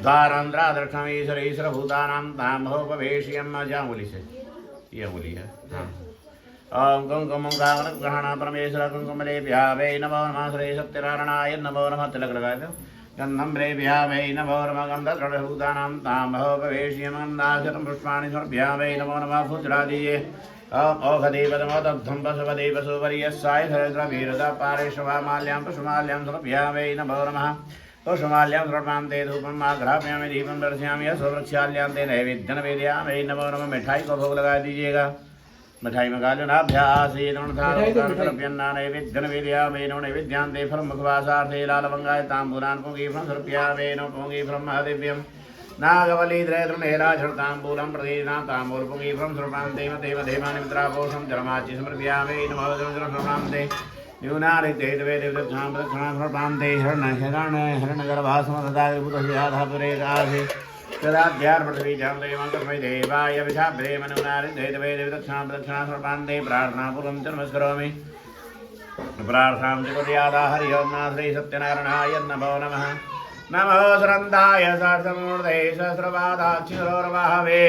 द्वारांध्रादर्शम ईश्वर ईश्वर भूतानां ताम्भोपवेश्यम जहाँ बोली से ये बोली है। हाँ ओम कुंकुम ग्रहण परमेश्वर कुंकुमले व्यावे नमो नमः श्री सत्यनारायणाय नमो नमः। तिलक लगा दो। गंधम रे व्यावे नमो नमः गंधद्रव्यभूतानां ताम्भोपवेश्यम गंधाक्षरं पुष्पाणि समर्पयामि नमो नमः। फूल चढ़ा दीजिए। ओम औषधीपदमोदग्धं पशुपति पशुपरियस्साय सहस्रवीरदा पारेशवा माल्यां पशुमाल्यां समर्पयामि नमो नमः। पुष्पमाल्यां समर्पयामि धूपम् आघ्रापयामि दीपं दर्शयामि यशोवृक्षाल्यां ते नैवेद्यं निवेदयामि नमो नमः। मिठाई को भोग लगा दीजिएगा। मिठाई में गालो नाभ्यासी नृणाना नैवेद्यं निवेदयामि नो नैवेद्यां ते फलं मुखवासार्थे लालवंगाय ताम्बूलान् पुंगी फलं समर्पयामि नो पुंगी फलं महादिव्यं नागवली ताम्बूलं प्रदीनां ताम्बूल पुंगी फलं समर्पयामि ते मते मधेमानि मित्रापोषं जलमाचि समर्पयामि नमो समर्पयामि न्यूनारिक्तेर्वेदिवृक्षां हिरण्यगर्भासमदापुरे तदाध्यार पृथ्वी जामदेवां तस्मै देवाय विषाभ्रे मनुनारिक्तेर्वेदिवृक्षां प्रदक्षिणां समर्पयामि प्रार्थनापूर्वं च नमस्करोमि। प्रार्थनां च कुर्यादा हरि ओं श्री सत्यनारायणाय नमो नमः। नमो सुरन्दाय सहस्रमूर्धये सहस्रपादाक्षरोर्वाहवे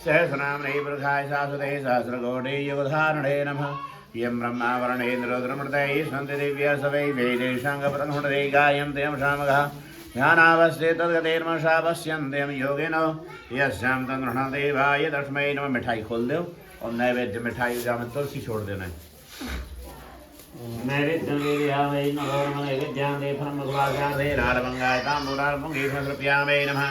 सहस्रनाम्ने पुरुषाय शाश्वते सहस्रकोटि युगधारणे नमः। यं ब्रह्मावरणेन्द्रोद्रमृतैः सन्ति दिव्य सवै वेदेशाङ्गप्रथमृते गायन्ते यमशामगः ध्यानावस्थे तद्गतेर्मषा पश्यन्ते योगिनो यस्यां तन्नः देवाय तस्मै नमः। मिठाई खोल दो और नैवेद्य मिठाई में तुलसी छोड़ देना है। नैवेद्यं देवयामि नमो नमः। नैवेद्यां दे फलं मुखवासार्थे लालवंगाय ताम्बूलान् पुंगी फलं समर्पयामि नमः।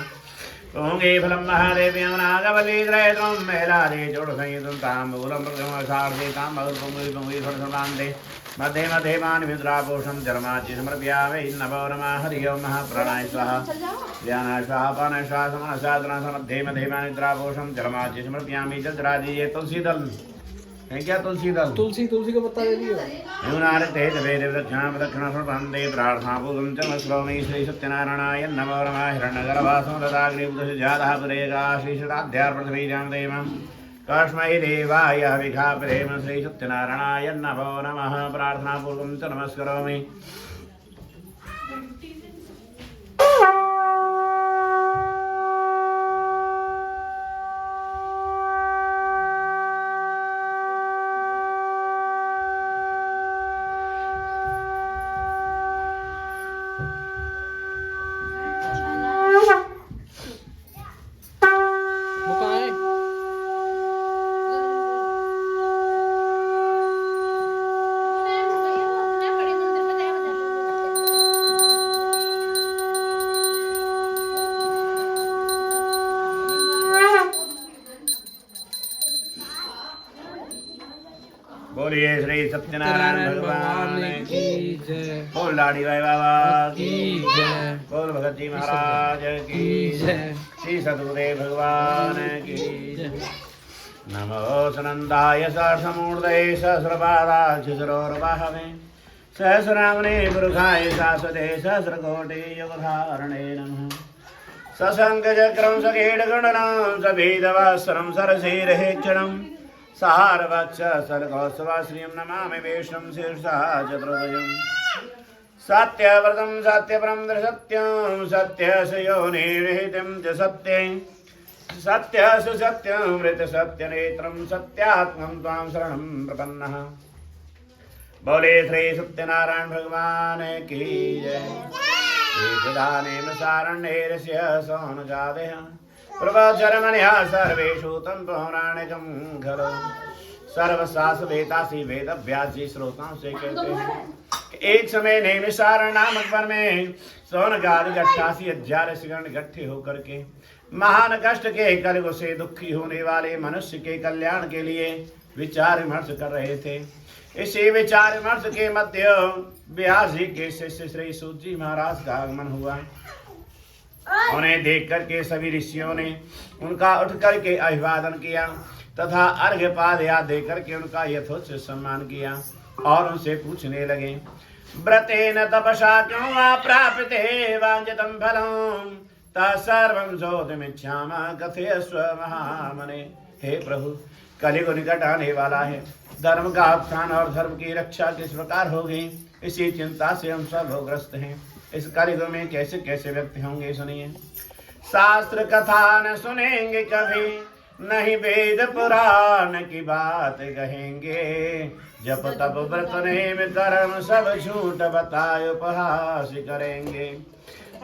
पुंगी फलं महादेव्यं नागवलीद्रयत्वं मेलादे जोडसंयुतं ताम्बूलं प्रथमसार्थे ताम्बूलं पुंगी पुंगी फलं समर्पयामि मध्ये मध्ये मानमिद्रापोषं जलमाचि समर्पयामि नमो नमः। हरि ओं प्राणाय स्वाहा ध्यानाय स्वाहा पानाय स्वाहा समनसाधना मध्ये मध्ये मानमिद्रापोषं जलमाचि समर्पयामि। जल चढ़ा दीजिए। तुलसी दल है क्या? तुलसी दल तुलसी का पत्ता ले लियो। न्यूनारिक्तेर्वेदिवृक्षां प्रदक्षिणां समर्पयामि प्रार्थनापूर्वं च नमस्करोमि श्री सत्यनारायणाय नमो नमः। हिरण्यगर्भासं ददाग्रीवदशजातः पुरेगा श्रीशताध्यार पृथ्वी जामदेवं तस्मै देवाय विघा प्रेम श्री सत्यनारायणाय नमो नमः। प्रार्थनापूर्वं च नमस्करोमि। बोलिए श्री सत्यनारायण भगवान की जय। बोल लाड़ी भाई बाबा की जय। बोल भगत जी महाराज की जय। श्री सतगुरुदेव भगवान की जय। नमो सुनंदाय सहस्रमूर्धये सहस्रपादाक्षरोर्वाहवे सहस्रनाम्ने पुरुषाय शाश्वते सहस्रकोटि युगधारणे नमः। सशङ्खचक्रं सखेडगणनं सभेदवासरं सरसीरहेक्षणं सहारवक्ष सरगोस्वाश्रियं नमामि वैष्णं शीर्षा चतुर्भुजं। सत्यव्रतं सत्यपरं सत्यं सत्यस्य योनिर्हितं च सत्यं सत्यस्य सत्यमृत सत्यनेत्रं सत्यात्मं त्वां शरणं प्रपन्नः। बोले श्री सत्यनारायण भगवान की जय। एकदानेन सारण्येरस्य सोनगादयः प्रवचरमणिया सर्वेषु तन्पौराणिकं खलु सर्वशास्त्रवेतासी वेद व्यासी श्रोताओं से कहते हैं। एक समय नैमिषारण्य नामक वन में सोनगाद 88,000 शिगण इकट्ठे होकर के महान कष्ट के कलयुग से दुखी होने वाले मनुष्य के कल्याण के लिए विचार विमर्श कर रहे थे। इसी विचार विमर्श के मध्य व्यास जी के शिष्य श्री सूत जी महाराज का आगमन हुआ। उन्हें देख करके सभी ऋषियों ने उनका उठ करके अभिवादन किया तथा अर्घ्यपाद दे करके उनका यथोचित सम्मान किया और उनसे पूछने लगे, व्रतेन तपसा क्यों वा प्राप्ते वांछितं फलं तत्सर्वं सोढुमिच्छामः कथयस्व महामने। हे प्रभु, कलियुग निकट आने वाला है। धर्म का उत्थान और धर्म की रक्षा किस प्रकार होगी, इसी चिंता से हम सब ग्रस्त हैं। इस कलियुग में कैसे कैसे व्यक्ति होंगे सुनिए। शास्त्र कथा न सुनेंगे कभी, नहीं वेद पुराण की बात कहेंगे। जप तप व्रत नेम कर्म सब झूठ बताए उपहास करेंगे।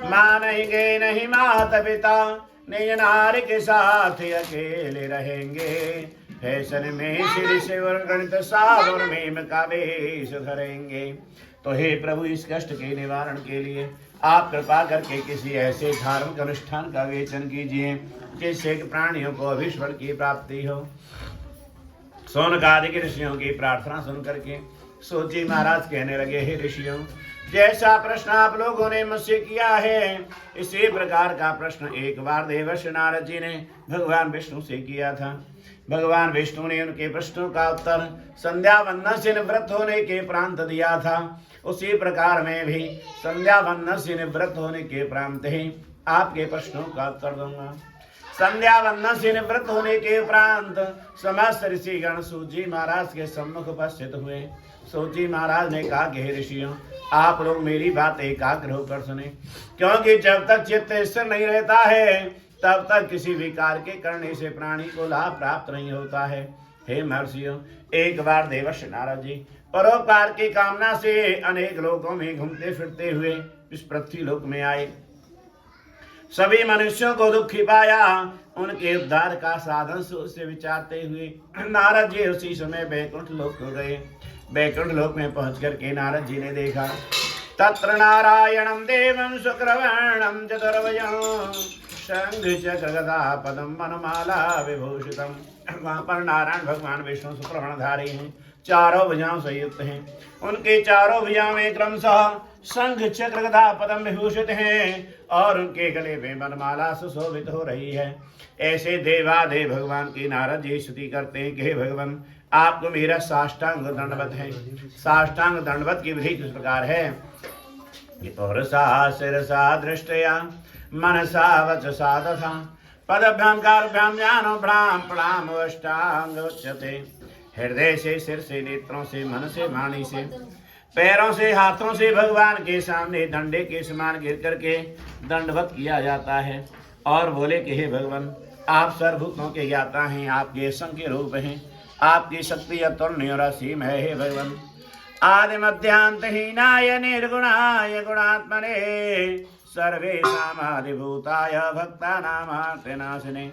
मानेंगे नहीं माता पिता, निज नारी के साथ अकेले रहेंगे। फैशन में श्री शिव गणित सावर में का वेश धरेंगे। तो हे प्रभु, इस कष्ट के निवारण के लिए आप कृपा करके किसी ऐसे धार्मिक अनुष्ठान का वेचन कीजिए जिससे प्राणियों को अभीश्वर की प्राप्ति हो। सोनकादि ऋषियों की प्रार्थना सुन करके सूत जी महाराज कहने लगे, हे ऋषियों, जैसा प्रश्न आप लोगों ने मुझसे किया है, इसी प्रकार का प्रश्न एक बार देवर्षि नारद जी ने भगवान विष्णु से किया था। भगवान विष्णु ने उनके प्रश्नों का उत्तर संध्या वंदन से निवृत्त होने के उपरांत दिया था। उसी प्रकार मैं भी संध्या वंदन से निवृत्त होने के उपरांत ही आपके प्रश्नों का उत्तर दूंगा। संध्या वंदन से निवृत्त होने के उपरांत समस्त ऋषिगण सूत जी महाराज के सम्मुख उपस्थित हुए। सूत जी महाराज ने कहा कि हे ऋषियों, आप लोग मेरी बात एकाग्र होकर सुने, क्योंकि जब तक चित्त स्थिर नहीं रहता है तब तक किसी विकार के करने से प्राणी को लाभ प्राप्त नहीं होता है। हे महर्षियों, एक बार देवर्षि नारद जी परोपकार की कामना से अनेक लोकों में घूमते फिरते हुए इस पृथ्वी लोक में आए। सभी मनुष्यों को दुखी पाया, उनके उद्धार का साधन से विचारते हुए नारद जी उसी समय बैकुंठ लोक को गए। बैकुंठ लोक में पहुंच करके नारद जी ने देखा, तत्र नारायणं देवं शुक्रवर्णं चतुर्भुजं शंख चक्र गदा पद्म वनमाला विभूषितम्। वहां पर नारायण भगवान विष्णु शुक्रवर्णधारी हैं, चारों भुजाओं से युक्त हैं। उनके चारों भुजाओं में क्रमशः शंख चक्र गदा पद्म विभूषित हैं और उनके गले में वनमाला सुशोभित हो रही है। ऐसे देवादेव भगवान की नारद जी स्तुति करते हैं कि हे भगवान, आपको मेरा साष्टांग दंडवत है। साष्टांग दंडवत की विधि इस प्रकार है कि पौरसा शिरसा दृष्टया मनसा वचसा तथा पदभ्याम कारभ्याम ज्ञानो भ्राम प्रणाम अष्टांग उच्यते। हृदय से, सिर से, नेत्रों से, मन से, वाणी से, पैरों से, हाथों से भगवान के सामने डंडे के समान गिर करके दंडवत किया जाता है और बोले कि हे भगवान, आप सर्वभूतों के ज्ञाता हैं, आपके असंख्य रूप हैं, आपकी शक्ति अतुल्य और असीम है। हे भगवान, आदि मध्यांतहीनाय निर्गुणाय गुणात्मने सर्वेषामादिभूताय भक्तानामार्तिनाशिने।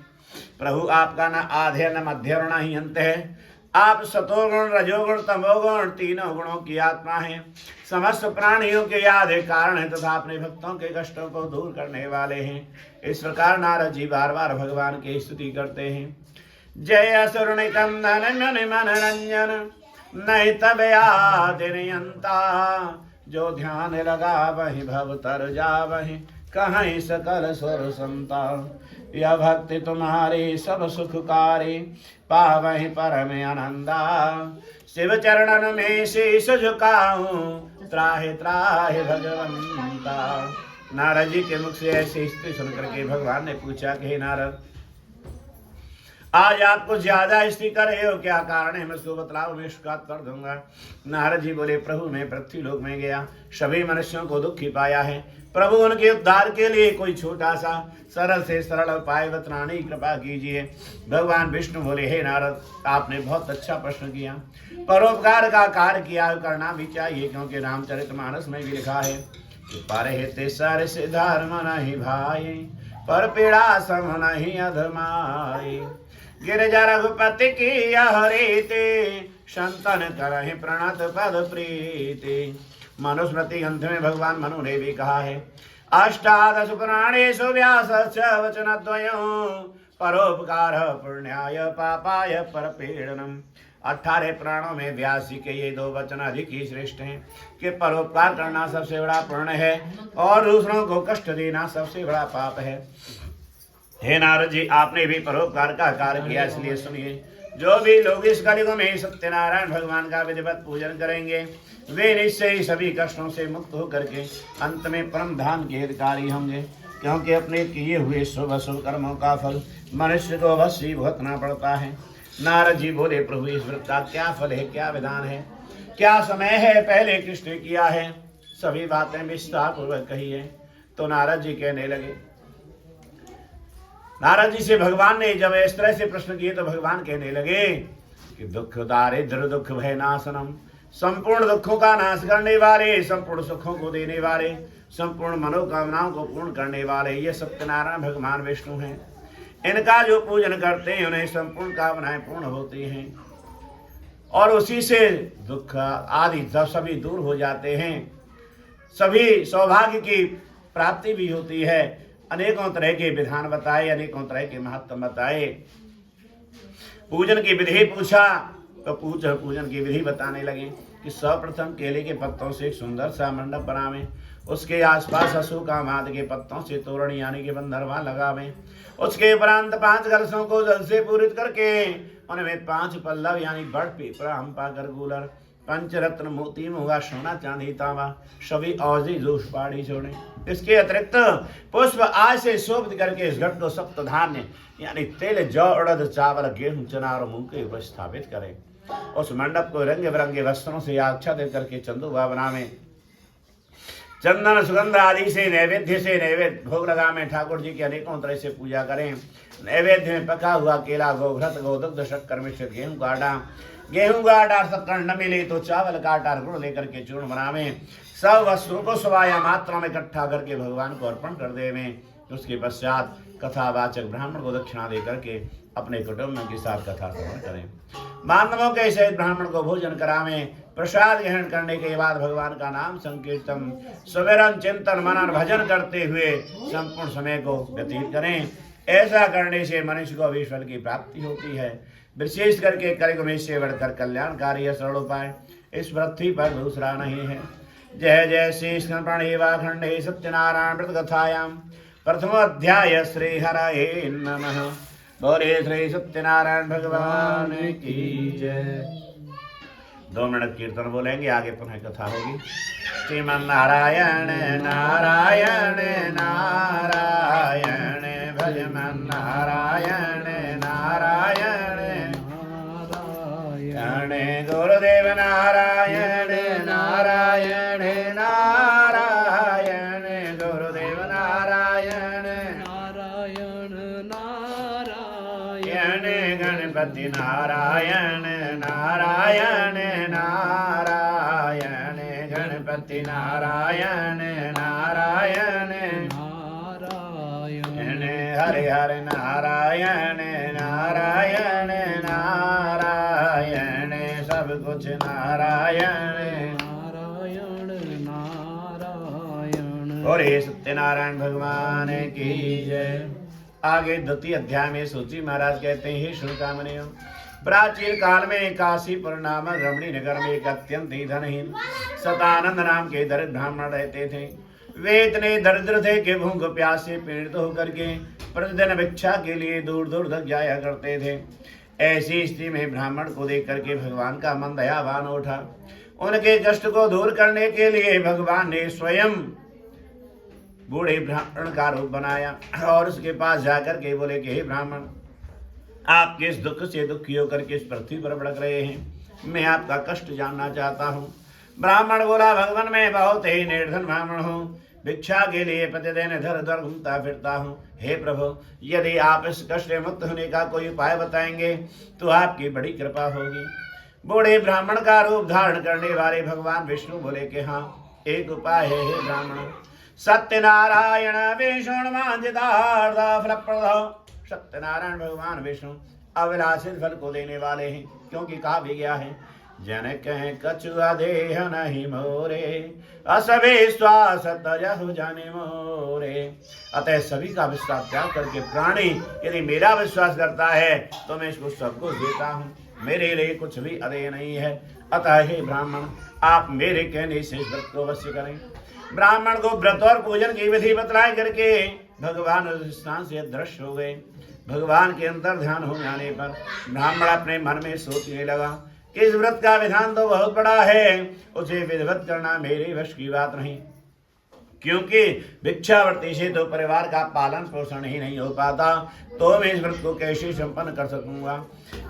प्रभु, आपका न आधे न मध्य और न ही अंत है। आप सतोगुण, रजोगुण, तमोगुण तीनों गुणों की आत्मा है। समस्त प्राणियों के आधे कारण है तथा अपने भक्तों के कष्टों को दूर करने वाले हैं। इस प्रकार नारद जी बार बार भगवान की स्तुति करते हैं। जय असुर निकंदन मनरंजन नहीं तब यादता, जो ध्यान लगा वही भव तर जा वही कहीं सकल स्वर संता। यह भक्ति तुम्हारी सब सुखकारी पावहि परम आनंदा। शिव चरणन में शीश झुकाऊं त्राहि त्राहि भगवंता। नारद जी के मुख से ऐसी स्तुति सुनकर के भगवान ने पूछा कि नारद, आज आप कुछ ज्यादा स्तुति कर रहे हो, क्या कारण है? मैं उसको बतलाओ, मैं उसका कर दूंगा। नारद जी बोले, प्रभु मैं पृथ्वी लोक में गया, सभी मनुष्यों को दुखी पाया है। प्रभु उनके उद्धार के लिए कोई छोटा सा सरल से सरल उपाय बतलाने की कृपा कीजिए। भगवान विष्णु बोले, हे नारद, आपने बहुत अच्छा प्रश्न किया। परोपकार का कार्य किया करना भी चाहिए, क्योंकि रामचरितमानस में भी लिखा है कि परहित सर से धर्म नहीं भाई, पर पीड़ा सम नहीं अधमाई। गिरजा रघुपति की हरिते, संतन करहि प्रणत पद प्रीति। मनुस्मृति ग्रंथ में भगवान मनु ने भी कहा है, अष्टादश पुराणेषु व्यासस्य वचनद्वयं, परोपकार पुण्याय पापाय परपीडनम्। 18 पुराणों में व्यास जी के ये 2 वचन अधिक ही श्रेष्ठ हैं कि परोपकार करना सबसे बड़ा पुण्य है और दूसरों को कष्ट देना सबसे बड़ा पाप है। हे नारद जी, आपने भी परोपकार का कार्य किया, इसलिए सुनिए। जो भी लोग इस कलयुग में सत्यनारायण भगवान का विधिवत पूजन करेंगे, वे निश्चय ही सभी कष्टों से मुक्त होकर के अंत में परम धाम के अधिकारी होंगे, क्योंकि अपने किए हुए शुभ अशुभ कर्मों का फल मनुष्य को अवश्य भुगतना पड़ता है। नारद जी बोले, प्रभु इस व्रत का क्या फल है, क्या विधान है, क्या समय है, पहले किसने किया है, सभी बातें विस्तार पूर्वक कही है। तो नारद जी कहने लगे, नारद जी से भगवान ने जब इस तरह से प्रश्न किए तो भगवान कहने लगे कि दुख दारिद्र दुख भय नाशनम, संपूर्ण दुखों का नाश करने वाले, संपूर्ण सुखों को देने वाले, संपूर्ण मनोकामनाओं को पूर्ण करने वाले ये सत्यनारायण भगवान विष्णु हैं। इनका जो पूजन करते हैं उन्हें संपूर्ण कामनाएं पूर्ण होती हैं और उसी से दुख आदि सभी दूर हो जाते हैं, सभी सौभाग्य की प्राप्ति भी होती है। अनेकों तरह के विधान बताए, अनेकों तरह के महत्व बताए। पूजन की विधि पूछा तो पूजन की विधि बताने लगे कि सर्वप्रथम केले के पत्तों से एक सुंदर सा मंडप बनावें, उसके आसपास अशोक आमाद के पत्तों से तोरण यानी कि बंधरवा लगावें, उसके उपरांत 5 कलशों को जल से पूरित करके उनमें 5 पल्लव यानी बड़ पीपरा हम्पा गरगूलर पंचरत्न मोती मुगा सोना चांदी तांबा सभी औजी जोश पाड़ी छोड़े। इसके अतिरिक्त पुष्प आज से शोभित करके इस घट को सप्त धान्य यानी तेल जौ उड़द चावल गेहूं चना और मूंग के ऊपर स्थापित करें। उस मंडप को रंग बिरंगे वस्त्रों से आच्छादित करके चंदुआ बनावें, चंदन सुगंध आदि से नैवेद्य भोग लगावें, ठाकुर जी की अनेकों तरह से पूजा करें। नैवेद्य में पका हुआ केला, गोघृत, गोदुग्ध, शक्कर मिश्रित गेहूं का आटा शक्कर न मिले तो चावल का आटा गुड़ लेकर के चूर्ण बनावें। सब वस्तुओं को सवाया मात्रा में इकट्ठा करके भगवान को अर्पण कर देवें। उसके पश्चात कथावाचक ब्राह्मण को दक्षिणा दे करके अपने कुटुंब के साथ कथा श्रवण करें। बांधवों के सहित ब्राह्मण को भोजन करावें। प्रसाद ग्रहण करने के बाद भगवान का नाम संकीर्तन सुमिरन चिंतन मनन भजन करते हुए संपूर्ण समय को व्यतीत करें। ऐसा करने से मनुष्य को ईश्वर की प्राप्ति होती है। विशेष करके कलियुग में से बढ़कर कल्याणकारी है सरल उपाय इस पृथ्वी पर दूसरा नहीं है। जय जय श्री प्रणेवाखंडे सत्यनारायण व्रत कथायां प्रथम अध्याय श्री हरये नमः। बोले श्री सत्यनारायण भगवान की जय। 2 मिनट कीर्तन बोलेंगे, आगे पुनः कथा होगी। श्रीमन नारायण नारायण नारायण भजमन नारायण नारायण गुरुदेव नारायण नारायण नारायण गुरुदेव नारायण नारायण नारायण गणपति नारायण नारायण नारायण गणपति नारायण नारायण नारायण हरे हरे नारायण नारायण नारायण सब कुछ नारायण नारायण नारायण। और हे सत्यनारायण भगवान की जय। आगे 2 अध्याय में सूची महाराज कहते हैं, हे शुनकामनियों, प्राचीन काल में काशीपुर नामक रमणी नगर में एक अत्यंत ही धनहीन सतानंद नाम के दरिद्र ब्राह्मण रहते थे। वे इतने दरिद्र थे कि भूख प्यास से पीड़ित होकर के प्रतिदिन भिक्षा के लिए दूर दूर तक जाया करते थे। ऐसी स्थिति में ब्राह्मण को देख करके भगवान का मन दयावान उठा। उनके कष्ट को दूर करने के लिए भगवान ने स्वयं बूढ़े ब्राह्मण का रूप बनाया और उसके पास जाकर के बोले कि हे ब्राह्मण, आप किस दुख से दुखी होकर के इस पृथ्वी पर भड़क रहे हैं, मैं आपका कष्ट जानना चाहता हूँ। ब्राह्मण बोला, भगवान मैं बहुत ही निर्धन ब्राह्मण हूँ, भिक्षा के लिए प्रतिदिन इधर उधर घूमता फिरता हूँ। हे प्रभु, यदि आप इस कष्ट से मुक्त होने का कोई उपाय बताएंगे तो आपकी बड़ी कृपा होगी। बूढ़े ब्राह्मण का रूप धारण करने वाले भगवान विष्णु बोले कि हाँ, एक उपाय है हे ब्राह्मण। सत्यनारायण विष्णु सत्यनारायण भगवान विष्णु अविनाशित फल को देने वाले हैं, क्योंकि कहा भी गया है, जन कह कछुआ देह नहीं मोरे असविश्वास तजहु जाने मोरे। अतः सभी का विश्वास त्याग करके प्राणी यदि मेरा विश्वास करता है तो मैं इसको सब कुछ देता हूँ, मेरे लिए कुछ भी अदेय नहीं है। अतः हे ब्राह्मण, आप मेरे कहने से इस व्रत को अवश्य करें। ब्राह्मण को व्रत और पूजन की विधि बतलाए करके भगवान उस स्थान से अदृश्य हो गए। भगवान के अंतर ध्यान हो जाने पर ब्राह्मण अपने मन में सोचने लगा कि इस व्रत का विधान तो बहुत बड़ा है, उसे विधिवत करना मेरे वश की बात नहीं। क्योंकि भिक्षावृत्ति से तो परिवार का पालन पोषण ही नहीं हो पाता, तो मैं इस व्रत को कैसे संपन्न कर सकूंगा।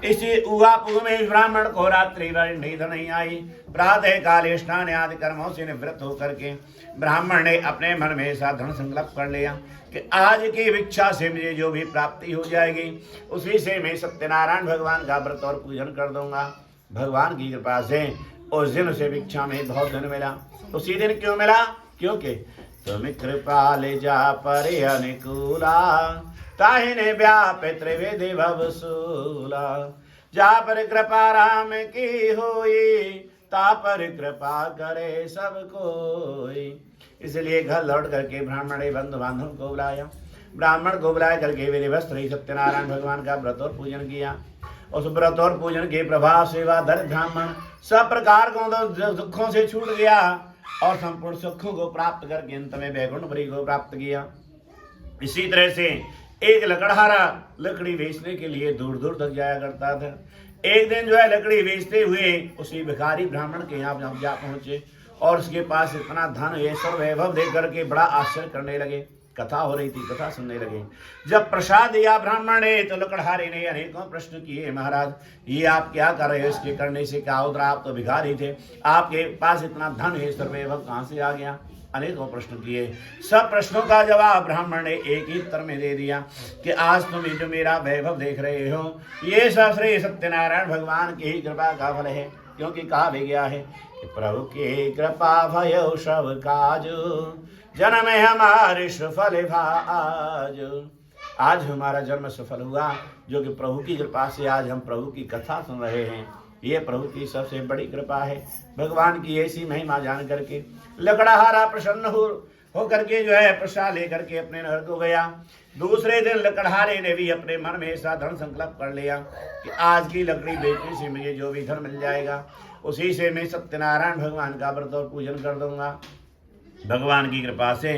इसी उगापुग में ब्राह्मण को रात्रि भर नींद नहीं आई। प्रातः काल स्नान आदि कर्मों से निवृत्त होकर के ब्राह्मण ने अपने मन में ऐसा दृढ़ संकल्प कर लिया कि आज की भिक्षा से मुझे जो भी प्राप्ति हो जाएगी उसी से मैं सत्यनारायण भगवान का व्रत और पूजन कर दूंगा। भगवान की कृपा से उस दिन उसे भिक्षा में बहुत धन मिला। उसी दिन क्यों मिला? क्योंकि तुम कृपा ले जा पर अनुकूला, ताहिने व्यापे त्रिवेदी भवसूला। जा पर कृपा राम की होई, ता पर कृपा करे सब कोई। इसलिए घर लौट करके ब्राह्मण ने बंधु बांधव को बुलाया। ब्राह्मण को बुलाया करके विधिवत सत्यनारायण भगवान का व्रत और पूजन किया। उस व्रत और पूजन के प्रभाव से वह दरिद्र ब्राह्मण सब प्रकार को दुखों से छूट गया और संपूर्ण सुखों को प्राप्त करके अंत में वैकुंठपुरी को प्राप्त किया। इसी तरह से एक लकड़हारा लकड़ी बेचने के लिए दूर दूर तक जाया करता था। एक दिन जो है लकड़ी बेचते हुए उसी भिखारी ब्राह्मण के यहाँ जा पहुंचे और उसके पास इतना धन ऐश्वर्य वैभव देख करके बड़ा आश्चर्य करने लगे। कथा हो रही थी, कथा सुनने लगे। जब प्रसाद दिया ब्राह्मण ने तो लकड़हारे ने अनेकों प्रश्न किए, महाराज ये आप क्या कर रहे हो, इसके करने से क्या होता? आप तो भिखारी थे, आपके पास इतना धन ऐश्वर्य वैभव कहाँ से आ गया? अनेकों प्रश्न किए। सब प्रश्नों का जवाब ब्राह्मण ने एक ही उत्तर में दे दिया कि आज तुम जो मेरा वैभव देख रहे हो ये सब श्री सत्यनारायण भगवान की ही कृपा का फल है। क्योंकि कहा भी गया है कि प्रभु की कृपा भयो सब काज, जन्म हमारे सफल आज हमारा जन्म सफल हुआ, जो कि प्रभु की कृपा से आज हम प्रभु की कथा सुन रहे हैं। ये प्रभु की सबसे बड़ी कृपा है। भगवान की ऐसी महिमा जान करके लकड़हारा प्रसन्न हो करके जो है प्रसाद लेकर के अपने नगर को गया। दूसरे दिन लकड़हारे ने भी अपने मन में ऐसा दृढ़ संकल्प कर लिया कि आज की लकड़ी बेचने से मुझे जो भी धन मिल जाएगा उसी से मैं सत्यनारायण भगवान का व्रत और पूजन कर दूंगा। भगवान की कृपा से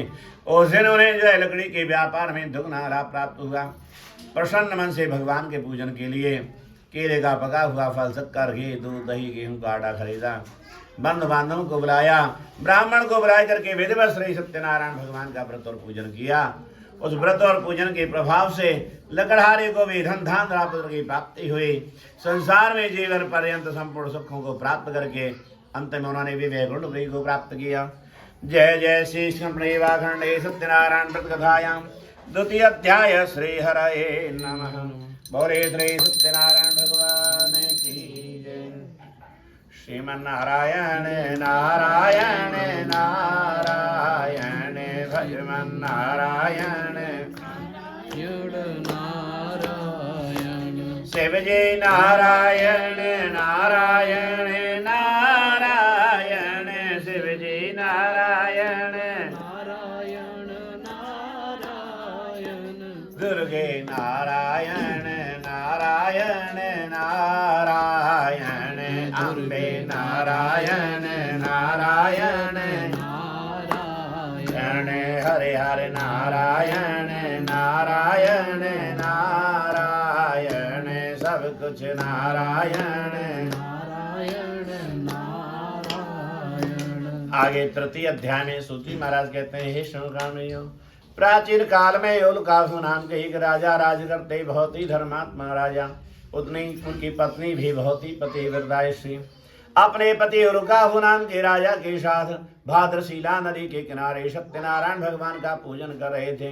उस दिन उन्हें जो है लकड़ी के व्यापार में दुगना लाभ प्राप्त हुआ। प्रसन्न मन से भगवान के पूजन के लिए केले का पका हुआ फल, शक्कर, घी, दूध, दही, गेहूं का आटा खरीदा। बंधु बांधवों को बुलाया, ब्राह्मण को बुलाया करके विधिवत श्री सत्यनारायण भगवान का व्रत और पूजन किया। उस व्रत और पूजन के प्रभाव से लकड़हारे को भी धन धान की प्राप्ति हुई। संसार में जीवन पर्यंत संपूर्ण सुखों को प्राप्त करके अंत में उन्होंने भी वैकुंठपुरी को प्राप्त किया। जय जय श्री कृष्ण सत्यनारायण व्रत कथायां द्वितीय अध्याय श्री हरये नमः। बोले श्री सत्यनारायण भगवान की जय। श्रीमन्नारायण नारायण नारायण भजमन नारायण शिव जय नारायण नारायण नारायण शिव जय नारायण नारायण नारायण दुर्गे नारायण नारायण नारायण अम्बे नारायण नारायण नारायण हरे हरे नारायण नारायण नारायण सब कुछ नारायण नारायण नारायण। आगे तृतीय अध्याय में सूची महाराज कहते हैं, हे श्रोतामणियों, प्राचीन काल में योलकासु नाम के एक राजा राज करते, बहुत ही धर्मात्मा राजा। उतनी उनकी पत्नी भी बहुत ही पतिव्रता स्त्री अपने पति योलकासु नाम के राजा के साथ भाद्रशिला नदी के किनारे सत्यनारायण भगवान का पूजन कर रहे थे।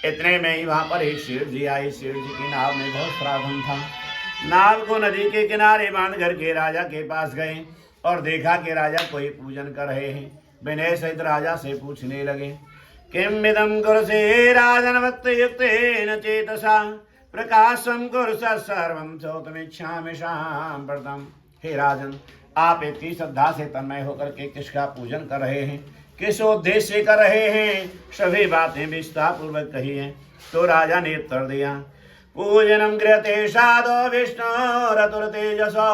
इतने में ही वहां पर एक शेर जी आई। शेर जी की नाव में बहुत सारा धन था। नाव को नदी के किनारे बांध करके राजा के पास गए और देखा कि राजा कोई पूजन कर रहे हैं। विनय सहित राजा से पूछने लगे, किम इदं कुरुषे राजन भक्त युक्तेन चेतसा प्रकाशम कुरुष सर्वं चोतमिच्छामि सांप्रतम्। हे राजन, आप इतनी श्रद्धा से तन्मय होकर के किसका पूजन कर रहे हैं, किस उद्देश्य से कर रहे हैं, सभी बातें विस्तार पूर्वक कही हैं। तो राजा ने उत्तर दिया, पूजनम गृहते साधो विष्णु रतुर तेजसो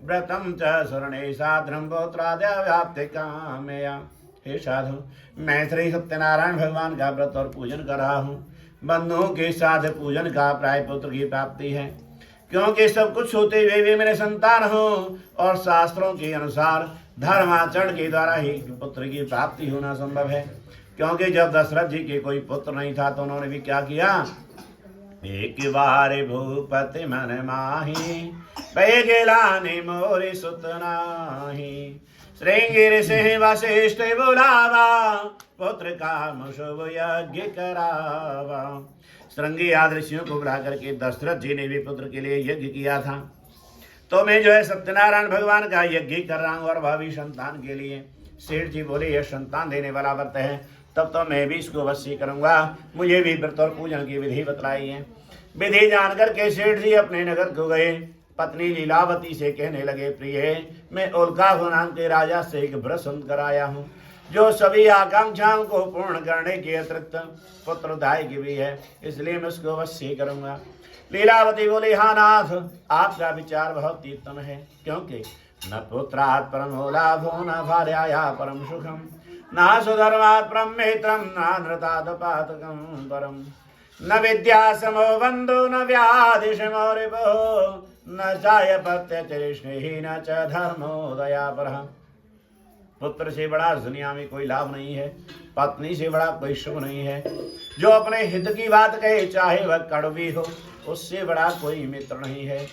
व्रतम च शरणे साध्रम गोत्राद्य व्याप्ति कामया। हे साधु, मैं श्री सत्यनारायण भगवान का व्रत और पूजन कर रहा हूँ। बंधुओं के साथ पूजन का प्राय पुत्र की प्राप्ति है, क्योंकि सब कुछ होते हुए भी मेरे संतान हो और शास्त्रों के अनुसार धर्माचरण के द्वारा ही पुत्र की प्राप्ति होना संभव है। क्योंकि जब दशरथ जी के कोई पुत्र नहीं था तो उन्होंने भी क्या किया, एक बार भूपति मन माही पे गिलाने मोरे सुत नाही। श्रृंगी ऋषि वशिष्ठ बुलावा पुत्र का शुभ यज्ञ करावा। श्रृंगी आदि ऋषियों को बुला करके दशरथ जी ने भी पुत्र के लिए यज्ञ किया था। तो मैं जो है सत्यनारायण भगवान का यज्ञ कर रहा हूँ और भावी संतान के लिए। सेठ जी बोले यह संतान देने वाला व्रत है, तब तो मैं भी इसको अवश्य करूंगा। मुझे भी व्रत और पूजन की विधि बतलाई है। विधि जानकर के सेठ जी अपने नगर को गए। पत्नी लीलावती से कहने लगे, प्रिय मैं उल्काभ नाम के राजा से एक व्रत कराया हूँ जो सभी आकांक्षाओं को पूर्ण करने के अतिरिक्त पुत्रदायक भी है, इसलिए मैं उसको अवश्य करूंगा। लीलावती बोली, हाँ नाथ, आपका विचार बहुत उत्तम है, क्योंकि न पुत्रात् परमो लाभो न भार्याया परम सुखम न सुधर्मात् परम मित्रम न नृतादपातकम परम न विद्या समो बंधु न व्याधि समो रिपो न चाय पत्यचरिष्णि न च धर्मो दयापरः। पुत्र से बड़ा दुनिया में कोई लाभ नहीं है, पत्नी से बड़ा कोई शुभ नहीं है। जो अपने हित की बात कहे चाहे वह कड़वी हो, उससे बड़ा कोई मित्र नहीं है।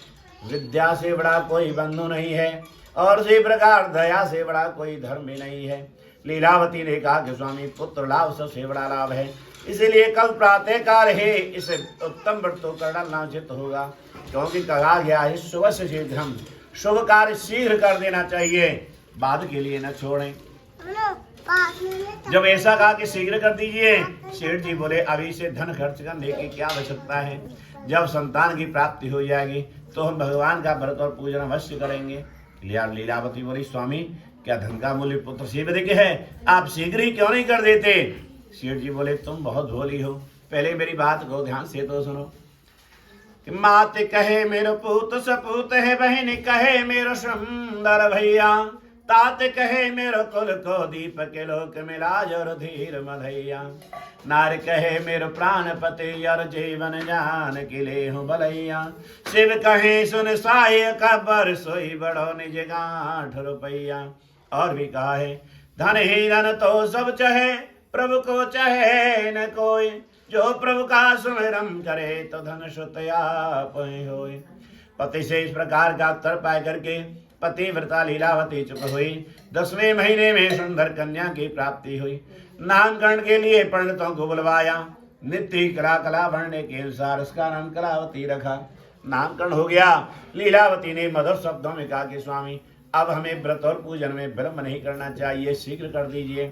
विद्या से बड़ा कोई बंधु नहीं है और उसी प्रकार दया से बड़ा कोई धर्म भी नहीं है। लीलावती ने कहा कि स्वामी पुत्र लाभ सबसे बड़ा लाभ है, इसीलिए कल प्रातः काल है इस उत्तम व्रत को कर डालना उचित होगा, क्योंकि कहा गया है शुभ से शीघ्रम, शुभ कार्य शीघ्र कर देना चाहिए, बाद के लिए न छोड़ें। जब ऐसा कहा कि शीघ्र कर दीजिए, सेठ जी बोले अभी से धन खर्च करने की क्या आवश्यकता है, जब संतान की प्राप्ति हो जाएगी तो हम भगवान का व्रत और पूजन अवश्य करेंगे। लीलावती बोली, स्वामी क्या धन का मूल्य पुत्र से अधिक है, आप शीघ्र ही क्यों नहीं कर देते। सेठ जी बोले, तुम बहुत भोली हो, पहले मेरी बात को ध्यान से तो सुनो। कि मात कहे मेरो पूत सपूत है, बहन कहे मेरो सुंदर भैया, तात कहे मेरो कुल को दीपक लोक मिला जोर धीर मधैया, नार कहे मेरो प्राणपति और जीवन जान किले हूँ बलैया, शिव कहे सुन साय कबर सोई बड़ो निज गांठ रुपैया। और भी कहा है, धन ही धन तो सब चाहे प्रभु को चाहे न कोई, जो प्रभु का सुमिरन करे तो धन श्रुतया होए। पति से इस प्रकार का उत्तर पाए करके पतिव्रता लीलावती चुप हुई। 10वें महीने में सुंदर कन्या की प्राप्ति हुई। नामकरण के लिए पंडितों को बुलवाया, नित्य कला बढ़ने के अनुसार उसका नाम कलावती रखा। नामकरण हो गया। लीलावती ने मधुर शब्दों में कहा कि स्वामी अब हमें व्रत और पूजन में विलंब नहीं करना चाहिए, शीघ्र कर दीजिए।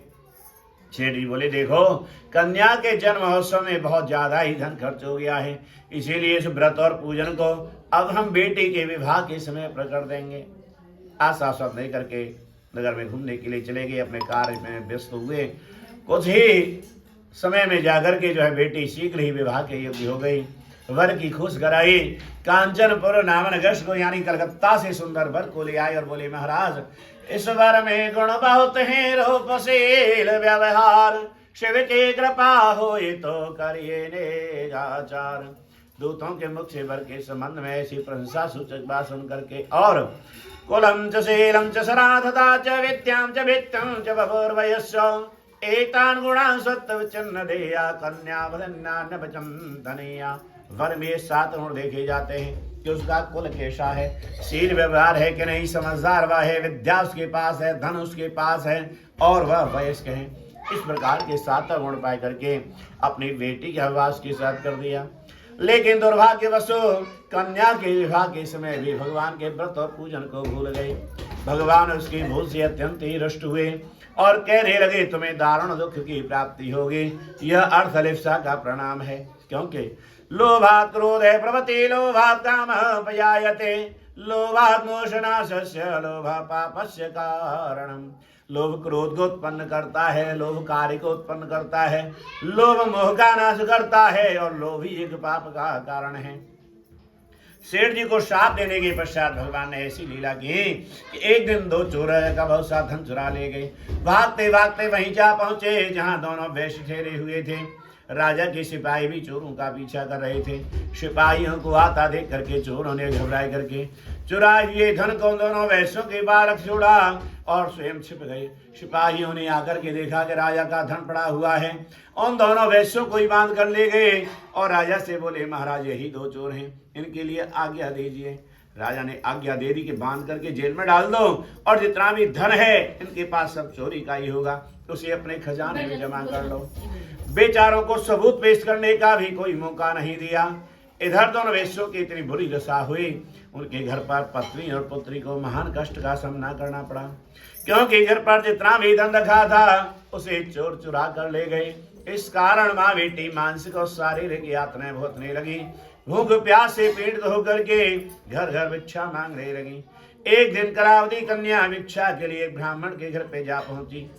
सेठ जी बोले, देखो कन्या के जन्म महोत्सव में बहुत ज्यादा ही धन खर्च हो गया है, इसीलिए इस व्रत और पूजन को अब हम बेटी के विवाह के समय पर कर देंगे। आशा सब नहीं करके नगर में घूमने के लिए चले गए, अपने कार्य में व्यस्त हुए। कुछ ही समय में जाकर के जो है बेटी शीघ्र ही विवाह के योग्य हो गई। वर की खुश कराई। कांचनपुर नाम नगर को यानी कलकत्ता से सुंदर वर को ले आए और बोले, महाराज इस वर में गुण बहुत है, रूपशील व्यवहार, शिव की कृपा हो तो करिए नेगाचार। दूतों के मुख से वर के संबंध में ऐसी प्रशंसा सूचक बात सुन करके और कुलम च शीलम च सराधता च विद्याम च भित्तम च बभूर्वयस्व एतान गुणान सत्व चिन्ह देया कन्या वदन्या न बचम धनिया। वर में 7 गुण देखे जाते हैं कि उसका कुल कैसा है, शील व्यवहार है कि नहीं, समझदार वह है, विद्या उसके पास है, धन उसके पास है और वह वयस्क है। इस प्रकार के 7 गुण पाए करके अपनी बेटी के आवास के साथ कर दिया। लेकिन दुर्भाग्यवश कन्या के विवाह के समय भी भगवान के व्रत और पूजन को भूल गए। भगवान उसकी भूल से अत्यंत ही रुष्ट हुए और कहने लगे, तुम्हें दारुण दुख की प्राप्ति होगी। यह अर्थलिप्सा का परिणाम है, क्योंकि लोभात् क्रोधे प्रवृत्ति लोभात् कामः पजायते लोभात् मोक्षनाशस्य लोभः पापस्य कारणम्। लोभ क्रोध को उत्पन्न करता है, लोभ कार्य को उत्पन्न करता है, लोभ मोह का नाश करता है और लोभ ही एक पाप का कारण है। सेठ जी को शाप देने के पश्चात भगवान ने ऐसी लीला की कि एक दिन 2 चोर का बहुत सा धन चुरा ले गए। भागते भागते वहीं जा पहुंचे जहां दोनों वैश्य ठहरे हुए थे। राजा के सिपाही भी चोरों का पीछा कर रहे थे। सिपाहियों को आता देख करके चोरों ने घबराए करके चुरा लिए धन को दोनों वैश्यों के बालक छोड़ा और स्वयं छिप गए। सिपाहियों ने आकर के देखा कि राजा का धन पड़ा हुआ है। उन दोनों वैश्यों को ही बांध कर ले गए और राजा से बोले, महाराज यही दो चोर हैं, इनके लिए आज्ञा दीजिए। राजा ने आज्ञा दे दी कि बांध करके जेल में डाल दो और जितना भी धन है इनके पास सब चोरी का ही होगा, उसे अपने खजाने में जमा कर लो। बेचारों को सबूत पेश करने का भी कोई मौका नहीं दिया। इधर दोनों वेश्यों की इतनी बुरी दशा हुई, उनके घर पर पत्नी और पुत्री को महान कष्ट का सामना करना पड़ा, क्योंकि घर पर जितना भी धन रखा था उसे चोर चुरा कर ले गए। इस कारण माँ बेटी मानसिक और शारीरिक यातनाएं भुगतने लगी। भूख प्यास से पीड़ित होकर के घर घर भिक्षा मांगने लगी। एक दिन कलावती कन्या भिक्षा के लिए ब्राह्मण के घर पे जा पहुंची।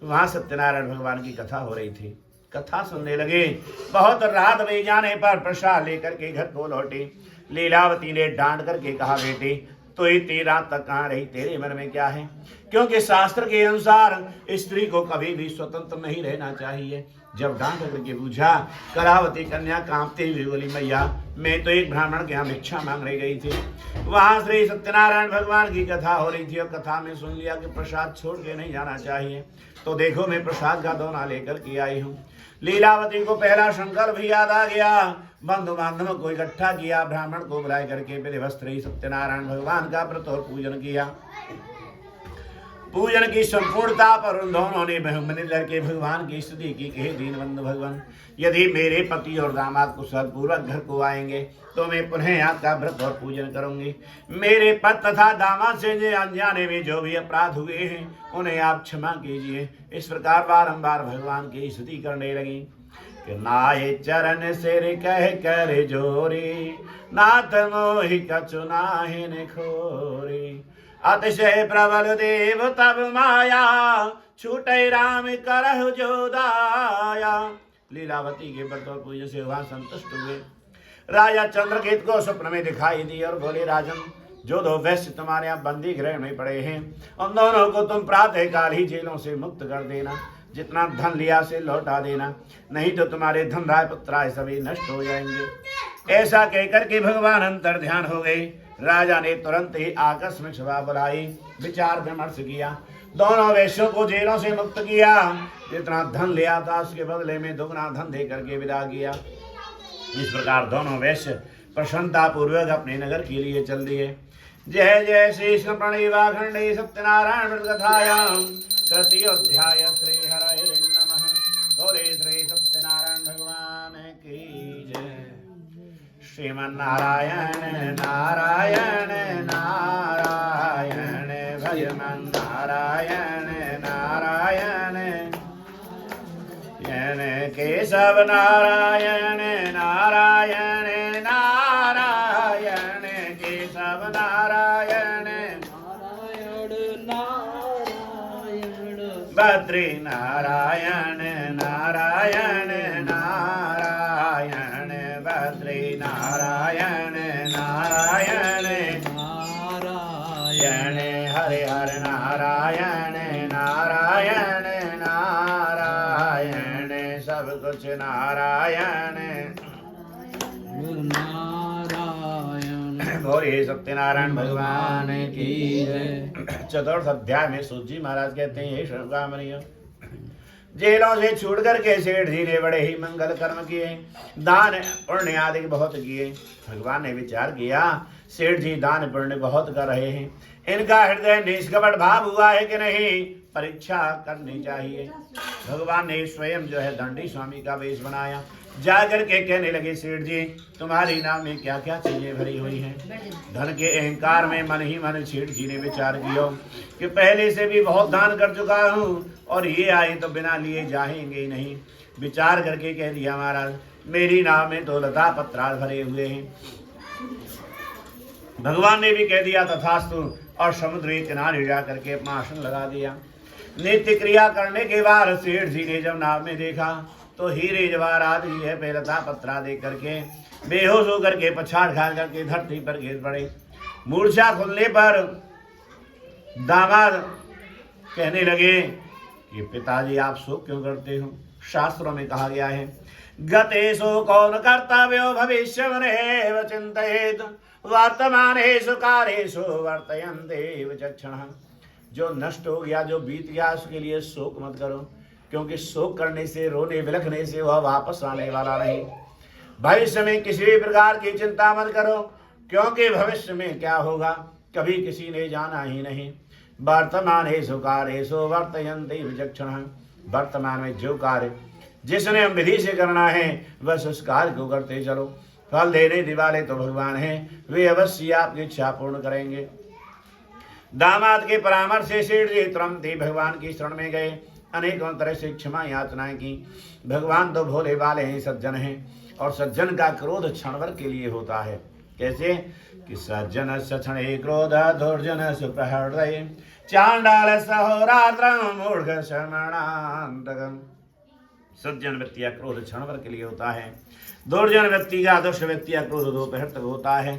वहां सत्यनारायण भगवान की कथा हो रही थी। कथा सुनने लगे। बहुत रात में जाने पर प्रसाद लेकर के घर को लौटे। लीलावती ने डांट करके कहा, बेटी तो इतनी रात तक कहाँ रही, तेरे मन में क्या है? क्योंकि शास्त्र के अनुसार स्त्री को कभी भी स्वतंत्र नहीं रहना चाहिए। जब डांट करके पूछा, कलावती कन्या कांपते हुए बोली, मैया मैं तो एक ब्राह्मण के यहाँ भिक्षा मांगने गई थी। वहां श्री सत्यनारायण भगवान की कथा हो रही थी और कथा में सुन लिया कि प्रसाद छोड़ के नहीं जाना चाहिए, तो देखो मैं प्रसाद का दोना लेकर के आई हूँ। लीलावती को पहला संकल्प भी याद आ गया। बंधु बांधवों को इकट्ठा किया, ब्राह्मण को बुलाए करके विधिवत श्री सत्यनारायण भगवान का प्रतोर पूजन किया। पूजन की संपूर्णता पर उन दोनों ने मिलकर के भगवान की स्तुति की, हे दीनबंधु भगवान, यदि मेरे पति और दामाद कुशल पूर्वक घर को आएंगे तो मैं पुनः आपका व्रत और पूजन करूंगी। मेरे पति तथा दामाद से अनजाने में जो भी अपराध हुए हैं उन्हें आप क्षमा कीजिए। इस प्रकार बारंबार भगवान की स्तुति करने लगी कि नाये चरण सिर कह कर जोरी, नाथ मोहि कछु नाहिन खोरी। अतिशय प्रबल देव तब माया, छूटे राम करहु जो दाया। लीलावती के व्रत और पूजन से वहां संतुष्ट हुए। राजा चंद्रकेत को स्वप्न में दिखाई दी और बोले, राजन जो दो वैश्य तुम्हारे यहाँ बंदी गृह में पड़े हैं उन दोनों को तुम प्रातः काल ही जेलों से मुक्त कर देना। जितना धन लिया से लौटा देना, नहीं तो तुम्हारे धन राय पुत्राय सभी नष्ट हो जाएंगे। ऐसा कहकर के भगवान अंतर ध्यान हो गए। राजा ने तुरंत ही आकस्मिक सभा बुलाई, विचार विमर्श किया, दोनों वैश्यों को जेलों से मुक्त किया। जितना धन लिया था उसके बदले में दुगना धन दे करके विदा किया। इस प्रकार दोनों वैश्य प्रसन्नता पूर्वक अपने नगर के लिए चल दिए। जय जय श्री कृष्ण प्रणीवाखंडे सत्यनारायण कथायाम तृतीयोध्याय श्री हरे नमः। बोले श्री सत्यनारायण भगवान की जय। श्रीमन्नारायण नारायण नारायण भजमन नारायण नारायण केशव नारायण नारायण नारायण केशव नारायण बद्री नारायण नारायण नारायण बद्री नारायण नारायण नारायण हरे हरे नारायण नारायण नारायण सब कुछ नारायण नारायण। बोले सत्यनारायण भगवान की जय। चतुर्थ अध्याय में सूत जी महाराज कहते हैं, हे जेलों से छूट करके सेठ जी ने बड़े ही मंगल कर्म किए, दान पुण्य आदि बहुत किए। भगवान ने विचार किया, सेठ जी दान पुण्य बहुत कर रहे हैं, इनका हृदय निष्कपट भाव हुआ है कि नहीं, परीक्षा करनी चाहिए। भगवान ने स्वयं जो है दंडी स्वामी का वेश बनाया। जाकर के कहने लगे, सेठ जी तुम्हारी नाम में क्या क्या चीजें भरी हुई हैं। धन के अहंकार में मन ही मन सेठ जी ने विचार किया कि पहले से भी बहुत दान कर चुका हूँ और ये आए तो बिना लिए जाएंगे ही नहीं। विचार करके कह दिया, महाराज मेरी नाम में तो लता पत्राल भरे हुए हैं। भगवान ने भी कह दिया तथास्तु और समुद्र के किनारे जा करके अपना आसन लगा दिया। नित्य क्रिया करने के बाद सेठ जी ने जब नाव में देखा तो हीरे जवाहरात ही है पेलता पत्रा दे करके बेहोश होकर के पछाड़ खा करके धरती पर गिर पड़े। मूर्छा खुलने पर दामाद कहने लगे कि पिताजी आप शोक क्यों करते हो। शास्त्रों में कहा गया है गतेषु कौन कर्तव्यो भविष्यवरेव चिन्तयेत् वर्तमानेषु कालेषु वर्तयन्ते विचक्षणः। जो नष्ट हो गया, जो बीत गया, उसके लिए शोक मत करो, क्योंकि शोक करने से, रोने बिलखने से वह वापस आने वाला नहीं। भविष्य में किसी भी प्रकार की चिंता मत करो, क्योंकि भविष्य में क्या होगा कभी किसी ने जाना ही नहीं। वर्तमानेषु कालेषु वर्तयन्ते विचक्षणः। वर्तमान में जो कार्य जिसने हम विधि से करना है बस उस कार्य को करते चलो। फल देने वाले तो भगवान हैं, वे अवश्य आपकी इच्छा पूर्ण करेंगे। दामाद के परामर्श से सेठ जी तुरंत ही भगवान की शरण में गए, अनेकों तरह से क्षमा याचनाएं की। भगवान तो भोले वाले हैं, सज्जन हैं, और सज्जन का क्रोध क्षण भर के लिए होता है। कैसे कि सज्जन क्षणे क्रोध दुर्जन सुप्रहृदय चांडाल सहोरात्रम मूढ़ शरणांतकम। सज्जन व्यक्ति का क्रोध क्षण भर के लिए होता है, दुर्जन व्यक्ति का, दुष्ट व्यक्ति का क्रोध दोपहर तक होता है,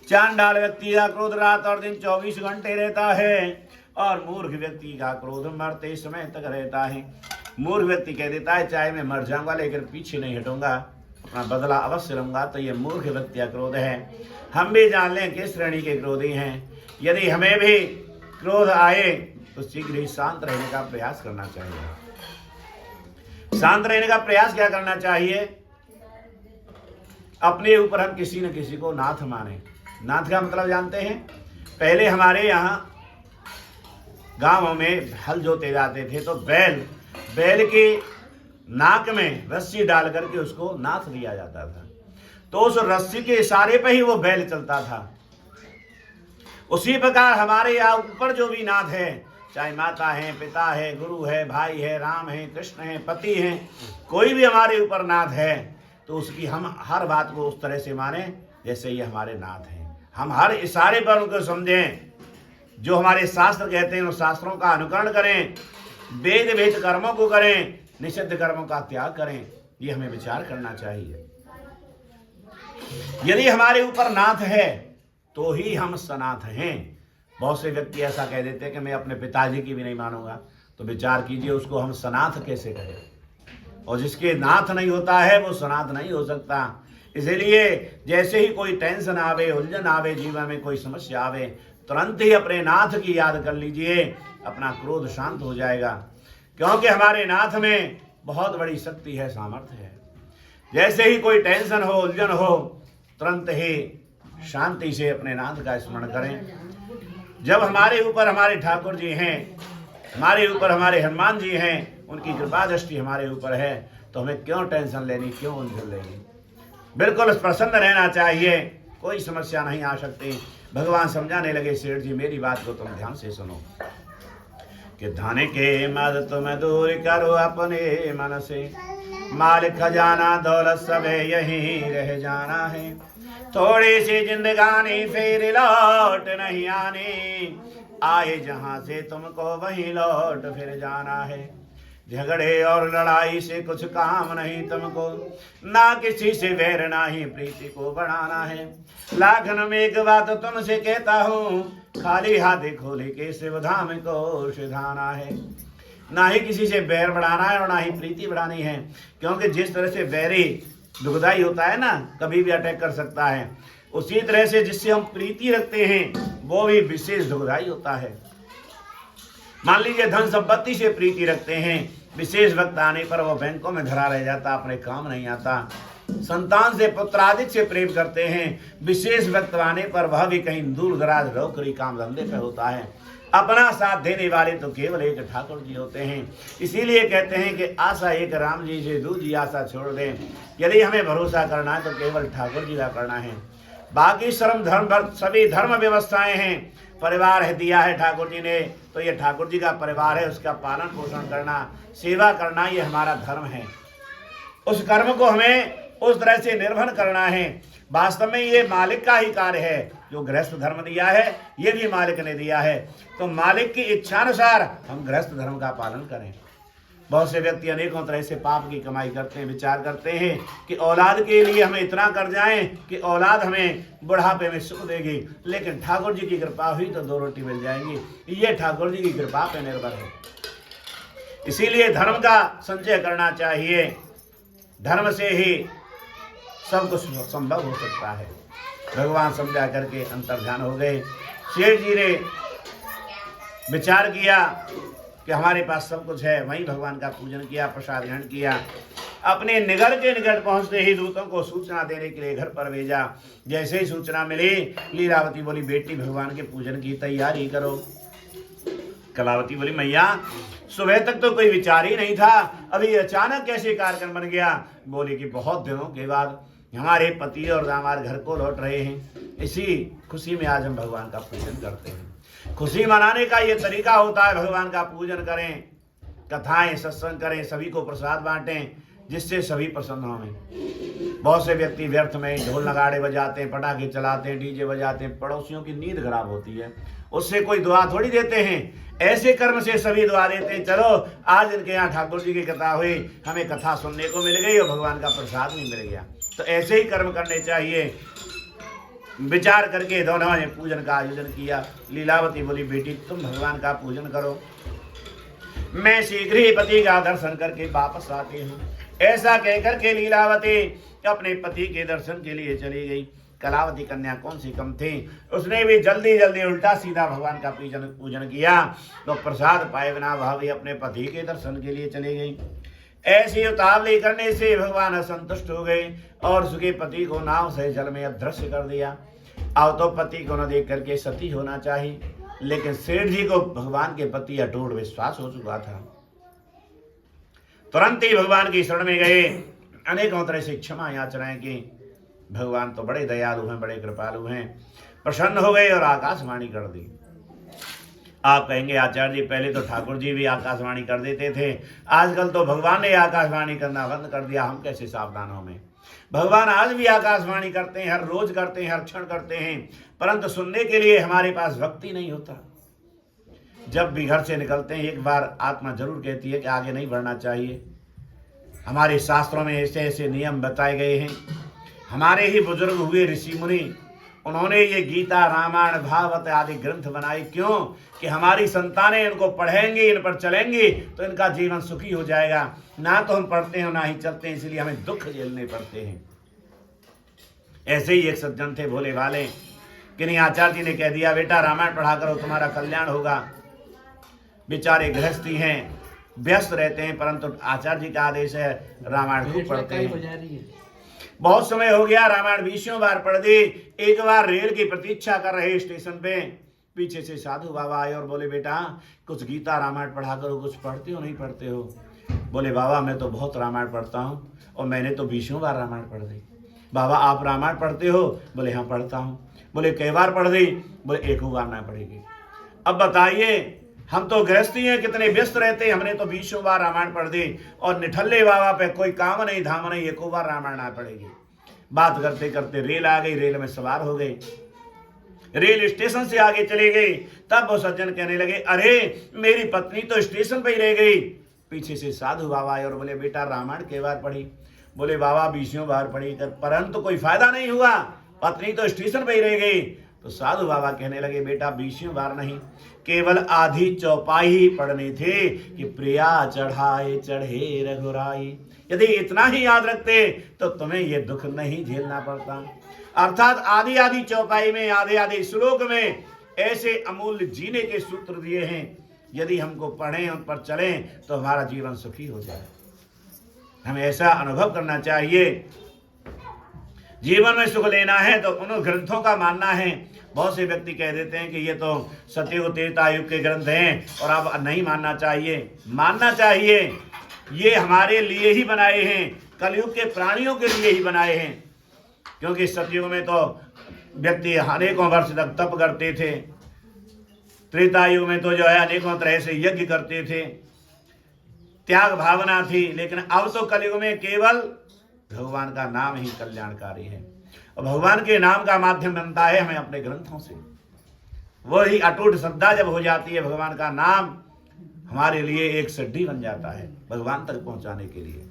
चांडाल व्यक्ति का क्रोध रात और दिन 24 घंटे रहता है, और मूर्ख व्यक्ति का क्रोध मरते समय तक रहता है। मूर्ख व्यक्ति कह देता है चाहे मैं मर जाऊंगा लेकिन पीछे नहीं हटूंगा, अपना बदला अवश्य लूंगा, तो ये मूर्ख व्यक्ति का क्रोध है। हम भी जान लें किस श्रेणी के क्रोधी हैं। यदि हमें भी क्रोध आए तो शीघ्र ही शांत रहने का प्रयास करना चाहिए। शांत रहने का प्रयास क्या करना चाहिए? अपने ऊपर हम किसी न किसी को नाथ माने। नाथ का मतलब जानते हैं? पहले हमारे यहाँ गांवों में हल जोते जाते थे तो बैल की नाक में रस्सी डाल करके उसको नाथ दिया जाता था, तो उस रस्सी के इशारे पर ही वो बैल चलता था। उसी प्रकार हमारे यहाँ ऊपर जो भी नाथ है, चाहे माता है, पिता है, गुरु है, भाई है, राम है, कृष्ण है, पति है, कोई भी हमारे ऊपर नाथ है तो उसकी हम हर बात को उस तरह से माने जैसे ये हमारे नाथ हैं। हम हर इशारे पर उनको समझें, जो हमारे शास्त्र कहते हैं उन शास्त्रों का अनुकरण करें, वेद वेद कर्मों को करें, निषिद्ध कर्मों का त्याग करें, ये हमें विचार करना चाहिए। यदि हमारे ऊपर नाथ है तो ही हम सनाथ हैं। बहुत से व्यक्ति ऐसा कह देते हैं कि मैं अपने पिताजी की भी नहीं मानूंगा, तो विचार कीजिए उसको हम सनाथ कैसे कहें। और जिसके नाथ नहीं होता है वो सनाथ नहीं हो सकता। इसलिए जैसे ही कोई टेंशन आवे, उलझन आवे, जीवन में कोई समस्या आवे, तुरंत ही अपने नाथ की याद कर लीजिए, अपना क्रोध शांत हो जाएगा। क्योंकि हमारे नाथ में बहुत बड़ी शक्ति है, सामर्थ्य है। जैसे ही कोई टेंशन हो, उलझन हो, तुरंत ही शांति से अपने नाथ का स्मरण करें। जब हमारे ऊपर हमारे ठाकुर जी हैं, हमारे ऊपर हमारे हनुमान जी हैं, उनकी कृपा दृष्टि हमारे ऊपर है, तो हमें क्यों टेंशन लेनी, क्यों उलझन लेनी। बिल्कुल प्रसन्न रहना चाहिए, कोई समस्या नहीं आ सकती। भगवान समझाने लगे, सेठ जी मेरी बात को तुम ध्यान से सुनो कि धन के मद तुम दूर करो अपने मन से, माल खजाना दौलत सब यहीं रह जाना है। थोड़ी सी जिंदगानी फिर लौट नहीं आनी, आए जहां से तुमको वहीं लौट फिर जाना है। झगड़े और लड़ाई से कुछ काम नहीं तुमको, ना किसी से वैर ना ही प्रीति को बढ़ाना है। लाखन में एक बात तुमसे कहता हूँ, खाली हाथ खोले के शिव धाम को सिधाना है। ना ही किसी से बैर बढ़ाना है और ना ही प्रीति बढ़ानी है, क्योंकि जिस तरह से बैरी दुखदाई होता है ना, कभी भी अटैक कर सकता है, उसी तरह से जिससे हम प्रीति रखते हैं वो भी विशेष दुखदाई होता है। मान लीजिए धन संपत्ति से प्रीति रखते हैं, विशेष वक्त आने पर वो बैंकों में धरा रह जाता, अपने काम नहीं आता। संतान से पुत्रादिक से प्रेम करते हैं, विशेष वक्त आने पर वह भी कहीं दूर दराज नौकरी काम धंधे पे होता है। अपना साथ देने वाले तो केवल एक ठाकुर जी होते हैं। इसीलिए कहते हैं कि आशा एक राम जी से दूसरी आशा छोड़ दें। यदि हमें भरोसा करना है तो केवल ठाकुर जी का करना है। बाकी श्रम धर्म सभी धर्म व्यवस्थाएं हैं, परिवार है दिया है ठाकुर जी ने, तो ये ठाकुर जी का परिवार है, उसका पालन पोषण करना, सेवा करना, ये हमारा धर्म है। उस कर्म को हमें उस तरह से निर्वहन करना है। वास्तव में ये मालिक का ही कार्य है, जो गृहस्थ धर्म दिया है ये भी मालिक ने दिया है, तो मालिक की इच्छानुसार हम गृहस्थ धर्म का पालन करें। बहुत से व्यक्ति अनेकों तरह से पाप की कमाई करते हैं, विचार करते हैं कि औलाद के लिए हमें इतना कर जाएं कि औलाद हमें बुढ़ापे में सुख देगी, लेकिन ठाकुर जी की कृपा हुई तो 2 रोटी मिल जाएंगी। ये ठाकुर जी की कृपा पे निर्भर है। इसीलिए धर्म का संचय करना चाहिए। धर्म से ही सब कुछ संभव हो सकता है। भगवान समझा करके अंतर्ध्यान हो गए। शेठ जी ने विचार किया कि हमारे पास सब कुछ है, वहीं भगवान का पूजन किया, प्रसाद ग्रहण किया। अपने निगड़ के निकट पहुंचते ही दूतों को सूचना देने के लिए घर पर भेजा। जैसे ही सूचना मिली, लीलावती बोली, बेटी भगवान के पूजन की तैयारी करो। कलावती बोली, मैया सुबह तक तो कोई विचार ही नहीं था, अभी अचानक कैसे कार्यक्रम बन गया। बोली कि बहुत दिनों के बाद हमारे पति और दामाद घर को लौट रहे हैं, इसी खुशी में आज हम भगवान का पूजन करते हैं। खुशी मनाने का ये तरीका होता है, भगवान का पूजन करें, कथाएं सत्संग करें, सभी को प्रसाद बांटें, जिससे सभी प्रसन्न हों। बहुत से व्यक्ति व्यर्थ में ढोल नगाड़े बजाते हैं, पटाखे चलाते हैं, डीजे बजाते हैं, पड़ोसियों की नींद खराब होती है, उससे कोई दुआ थोड़ी देते हैं। ऐसे कर्म से सभी दुआ देते हैं। चलो आज इनके यहाँ ठाकुर जी की कथा हुई, हमें कथा सुनने को मिल गई और भगवान का प्रसाद भी मिल गया। तो ऐसे ही कर्म करने चाहिए। विचार करके दोनों ने पूजन का आयोजन किया। लीलावती बोली, बेटी तुम भगवान का पूजन करो, मैं शीघ्र ही पति का दर्शन करके वापस आती हूँ। ऐसा कहकर के लीलावती अपने पति के दर्शन के लिए चली गई। कलावती कन्या कौन सी कम थी, उसने भी जल्दी जल्दी उल्टा सीधा भगवान का पूजन किया। तो प्रसाद पाए बिना वह भी अपने पति के दर्शन के लिए चली गई। ऐसी उतावली करने से भगवान असंतुष्ट हो गए और उसके पति को नाव से जल में अदृश्य कर दिया। अब तो पति को न देख करके सती होना चाहिए, लेकिन सेठ जी को भगवान के प्रति अटूट विश्वास हो चुका था। तुरंत ही भगवान की शरण में गए, अनेकों तरह से क्षमा याचनाएं की। भगवान तो बड़े दयालु हैं, बड़े कृपालु हैं, प्रसन्न हो गए और आकाशवाणी कर दी। आप कहेंगे आचार्य जी पहले तो ठाकुर जी भी आकाशवाणी कर देते थे, आजकल तो भगवान ने आकाशवाणी करना बंद कर दिया, हम कैसे सावधान हों में। भगवान आज भी आकाशवाणी करते हैं, हर रोज करते हैं, हर क्षण करते हैं, परंतु सुनने के लिए हमारे पास वक्त नहीं होता। जब भी घर से निकलते हैं एक बार आत्मा जरूर कहती है कि आगे नहीं बढ़ना चाहिए। हमारे शास्त्रों में ऐसे ऐसे नियम बताए गए हैं। हमारे ही बुजुर्ग हुए ऋषि मुनि, उन्होंने ये गीता, रामायण, भागवत आदि ग्रंथ बनाए। क्यों? कि हमारी संतानें इनको पढ़ेंगी, इन पर चलेंगी तो इनका जीवन सुखी हो जाएगा। ना तो हम पढ़ते हैं ना ही चलते हैं, इसलिए हमें दुख झेलने पड़ते हैं। ऐसे ही एक सज्जन थे भोले वाले, किन्हीं आचार्य जी ने कह दिया बेटा रामायण पढ़ा करो, तुम्हारा कल्याण होगा। बेचारे गृहस्थी हैं, व्यस्त रहते हैं, परंतु आचार्य जी का आदेश है रामायण खूब पढ़ते हैं। बहुत समय हो गया, रामायण 20 बार पढ़ दी। एक बार रेल की प्रतीक्षा कर रहे स्टेशन पे, पीछे से साधु बाबा आए और बोले बेटा कुछ गीता रामायण पढ़ा करो, कुछ पढ़ते हो नहीं पढ़ते हो? बोले बाबा मैं तो बहुत रामायण पढ़ता हूँ और मैंने तो 20 बार रामायण पढ़ दी। बाबा आप रामायण पढ़ते हो? बोले हाँ पढ़ता हूँ। बोले कई बार पढ़ दी? बोले 1 बार ना पढ़ेगी। अब बताइए, हम तो गृहस्थी हैं, कितने व्यस्त रहते हैं, हमने तो 20 बार रामायण पढ़ दी और निठल्ले बाबा पे कोई काम नहीं धाम नहीं, 1 बार रामायण ना पड़ेगी। बात करते करते रेल आ गई, रेल में सवार हो गई, रेल स्टेशन से आगे चली गई। तब वो सज्जन कहने लगे अरे मेरी पत्नी तो स्टेशन पे ही रह गई। पीछे से साधु बाबा आए और बोले बेटा रामायण कई बार पढ़ी? बोले बाबा 20 बार पढ़ी, परंतु कोई फायदा नहीं हुआ, पत्नी तो स्टेशन पे ही रह गई। तो साधु बाबा कहने लगे बेटा 20 बार नहीं, केवल आधी चौपाई ही पढ़नी थी कि प्रिया चढ़ाए चढ़े रघुराई। यदि इतना ही याद रखते तो तुम्हें ये दुख नहीं झेलना पड़ता। अर्थात आधी आधी चौपाई में, आधे आधे श्लोक में ऐसे अमूल्य जीने के सूत्र दिए हैं, यदि हमको पढ़ें उन पर चलें तो हमारा जीवन सुखी हो जाए। हमें ऐसा अनुभव करना चाहिए। जीवन में सुख लेना है तो उन ग्रंथों का मानना है। बहुत से व्यक्ति कह देते हैं कि ये तो सतयुग त्रेतायुग के ग्रंथ हैं और अब नहीं मानना चाहिए। मानना चाहिए, ये हमारे लिए ही बनाए हैं, कलयुग के प्राणियों के लिए ही बनाए हैं। क्योंकि सतयुग में तो व्यक्ति अनेकों वर्ष तक तप करते थे, त्रेतायुग में तो जो है अनेकों तरह से यज्ञ करते थे, त्याग भावना थी। लेकिन अब तो कलयुग में केवल भगवान का नाम ही कल्याणकारी है और भगवान के नाम का माध्यम बनता है हमें अपने ग्रंथों से। वही अटूट श्रद्धा जब हो जाती है, भगवान का नाम हमारे लिए एक सीढ़ी बन जाता है भगवान तक पहुंचाने के लिए।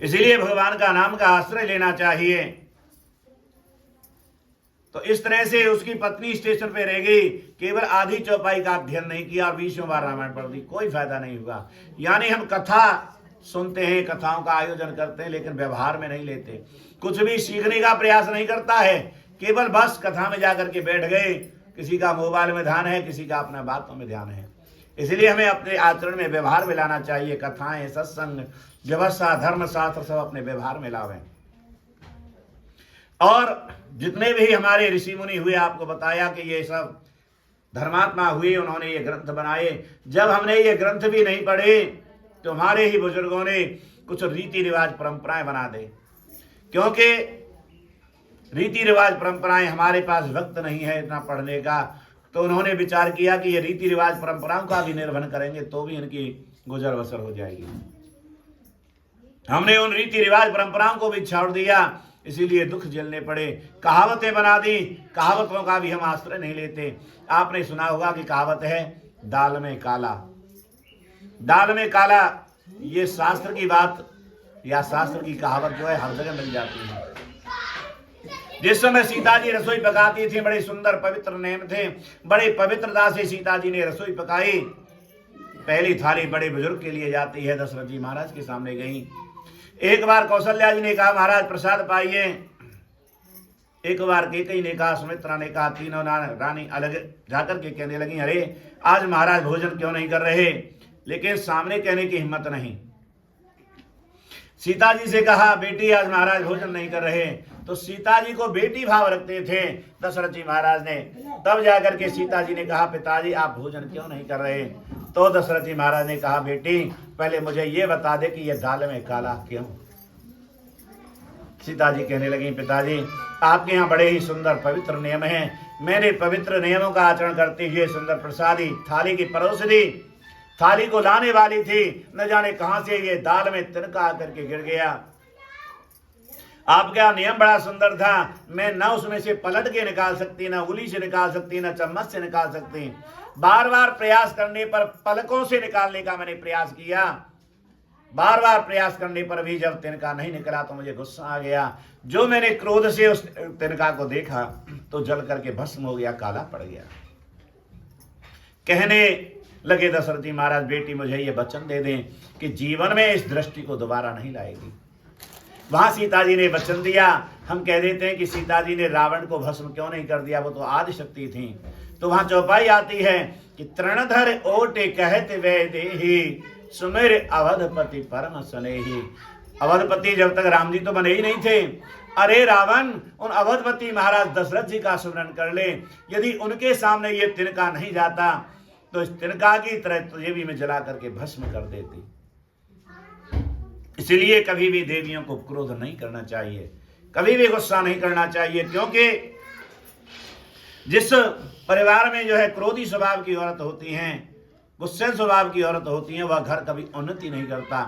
इसीलिए भगवान का नाम का आश्रय लेना चाहिए। तो इस तरह से उसकी पत्नी स्टेशन पे रह गई, केवल आधी चौपाई का अध्ययन नहीं किया और 20 बार रामायण पढ़ दी, कोई फायदा नहीं हुआ। यानी हम कथा सुनते हैं, कथाओं का आयोजन करते हैं, लेकिन व्यवहार में नहीं लेते, कुछ भी सीखने का प्रयास नहीं करता है, केवल बस कथा में जाकर के बैठ गए। किसी का मोबाइल में ध्यान है, किसी का अपना बातों में ध्यान है। इसलिए हमें अपने आचरण में व्यवहार में लाना चाहिए। कथाएं, सत्संग, व्यवस्था, धर्म शास्त्र सब अपने व्यवहार में लावें। और जितने भी हमारे ऋषि मुनि हुए, आपको बताया कि ये सब धर्मात्मा हुए, उन्होंने ये ग्रंथ बनाए। जब हमने ये ग्रंथ भी नहीं पढ़े तो हमारे ही बुजुर्गों ने कुछ रीति रिवाज परंपराएं बना दे, क्योंकि रीति रिवाज परंपराएं हमारे पास वक्त नहीं है इतना पढ़ने का। तो उन्होंने विचार किया कि ये रीति रिवाज परंपराओं का भी निर्वहन करेंगे तो भी इनकी गुजर बसर हो जाएगी। हमने उन रीति रिवाज परंपराओं को भी छोड़ दिया, इसीलिए दुख झेलने पड़े। कहावतें बना दी, कहावतों का भी हम आश्रय नहीं लेते। आपने सुना होगा कि कहावत है दाल में काला। दाल में काला, ये शास्त्र की बात या शास्त्र की कहावत जो है हर जगह मिल जाती है। जिस समय सीता जी रसोई पकाती थी, बड़े सुंदर पवित्र नेम थे, बड़े पवित्रता से सीता जी ने रसोई पकाई। पहली थाली बड़े बुजुर्ग के लिए जाती है, दशरथ जी महाराज के सामने गई। एक बार कौशल्या जी ने कहा महाराज प्रसाद पाइए। एक बार कैकेयी ने कहा, सुमित्रा ने कहा, तीनों रानी अलग जाकर के कहने लगी, अरे आज महाराज भोजन क्यों नहीं कर रहे? लेकिन सामने कहने की हिम्मत नहीं। सीता जी से कहा बेटी आज महाराज भोजन नहीं कर रहे, तो सीता जी को बेटी भाव रखते थे दशरथ जी महाराज ने। तब जाकर के सीता जी ने कहा पिताजी आप भोजन क्यों नहीं कर रहे? तो दशरथ जी महाराज ने कहा बेटी पहले मुझे ये बता दे कि ये दाल में काला क्यों? सीता जी कहने लगी पिताजी आपके यहाँ बड़े ही सुंदर पवित्र नियम हैं, मैंने पवित्र नियमों का आचरण करते हुए सुंदर प्रसादी थाली की परोस दी। थाली को लाने वाली थी, न जाने कहां से ये दाल में तिनका आकर के गिर गया। आपका नियम बड़ा सुंदर था, मैं न उसमें से पलट के निकाल सकती, न उंगली से निकाल सकती, न चम्मच से निकाल सकती। बार बार प्रयास करने पर पलकों से निकालने का मैंने प्रयास किया। बार बार प्रयास करने पर भी जब तिनका नहीं निकला तो मुझे गुस्सा आ गया। जो मैंने क्रोध से उस तिनका को देखा तो जल करके भस्म हो गया, काला पड़ गया। कहने लगे दशरथ जी महाराज बेटी मुझे ये वचन दे दें कि जीवन में इस दृष्टि को दोबारा नहीं लाएगी। वहां सीता जी ने वचन दिया। हम कह देते हैं कि सीता जी ने रावण को भस्म क्यों नहीं कर दिया, वो तो आदि शक्ति थी। तो वहां चौपाई आती है कि तृणधर ओटे कहते वैदेही सुमेर अवधपति परम स्नेही। अवधपति जब तक राम जी तो बने ही नहीं थे। अरे रावण उन अवधपति महाराज दशरथ जी का स्मरण कर ले, यदि उनके सामने ये तिनका नहीं जाता तो इस तिनका की तरह तुझे भी मैं जला करके भस्म कर देती। इसलिए कभी भी देवियों को क्रोध नहीं करना चाहिए, कभी भी गुस्सा नहीं करना चाहिए, क्योंकि जिस परिवार में जो है क्रोधी स्वभाव की औरत होती हैं, गुस्से स्वभाव की औरत होती हैं, वह घर कभी उन्नति नहीं करता।